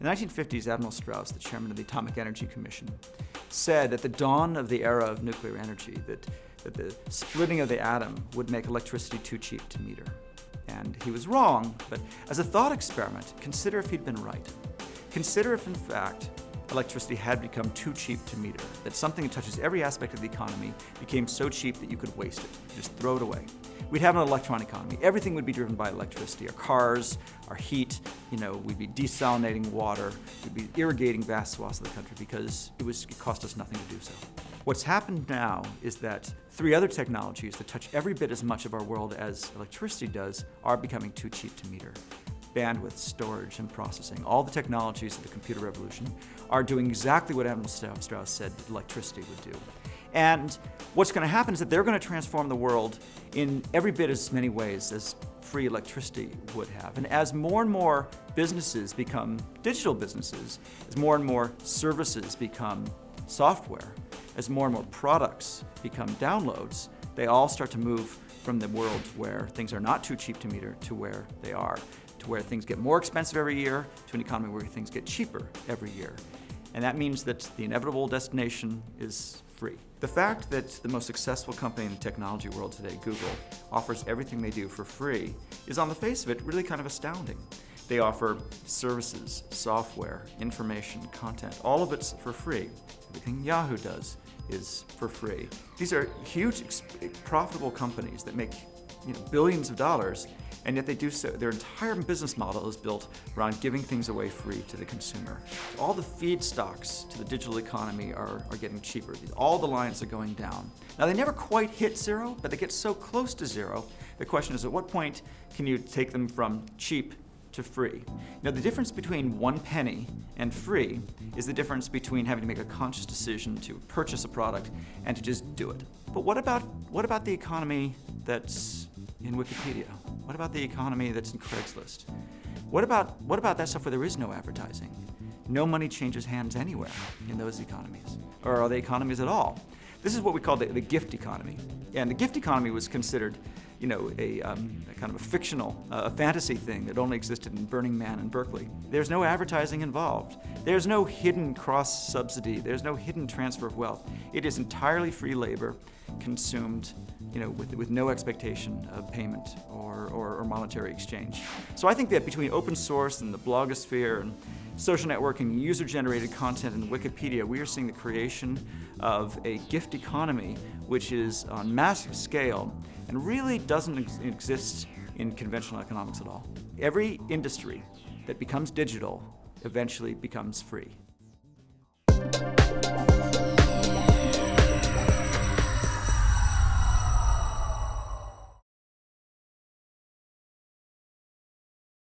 In the 1950s, Admiral Strauss, the chairman of the Atomic Energy Commission, said at the dawn of the era of nuclear energy that the splitting of the atom would make electricity too cheap to meter. And he was wrong, but as a thought experiment, consider if he'd been right. Consider if, in fact, electricity had become too cheap to meter, that something that touches every aspect of the economy became so cheap that you could waste it, just throw it away. We'd have an electron economy. Everything would be driven by electricity. Our cars, our heat, we'd be desalinating water, we'd be irrigating vast swaths of the country because it cost us nothing to do so. What's happened now is that three other technologies that touch every bit as much of our world as electricity does are becoming too cheap to meter. Bandwidth, storage, and processing. All the technologies of the computer revolution are doing exactly what Admiral Strauss said electricity would do. And what's going to happen is that they're going to transform the world in every bit as many ways as free electricity would have. And as more and more businesses become digital businesses, as more and more services become software, as more and more products become downloads, they all start to move from the world where things are not too cheap to meter to where they are, to where things get more expensive every year, to an economy where things get cheaper every year. And that means that the inevitable destination is free. The fact that the most successful company in the technology world today, Google, offers everything they do for free is, on the face of it, really kind of astounding. They offer services, software, information, content, all of it's for free. Everything Yahoo does is for free. These are huge, profitable companies that make billions of dollars, and yet they do so. Their entire business model is built around giving things away free to the consumer. All the feedstocks to the digital economy are getting cheaper. All the lines are going down. Now, they never quite hit zero, but they get so close to zero. The question is, at what point can you take them from cheap to free? Now, the difference between 1 penny and free is the difference between having to make a conscious decision to purchase a product and to just do it. But what about the economy that's in Wikipedia? What about the economy that's in Craigslist? What about that stuff where there is no advertising? No money changes hands anywhere in those economies. Or are they economies at all? This is what we call the gift economy. And the gift economy was considered a kind of a fictional, a fantasy thing that only existed in Burning Man in Berkeley. There's no advertising involved. There's no hidden cross-subsidy. There's no hidden transfer of wealth. It is entirely free labor consumed with no expectation of payment or monetary exchange. So I think that between open source and the blogosphere and social networking, user-generated content, and Wikipedia, we are seeing the creation of a gift economy which is on massive scale and really doesn't exist in conventional economics at all. Every industry that becomes digital eventually becomes free.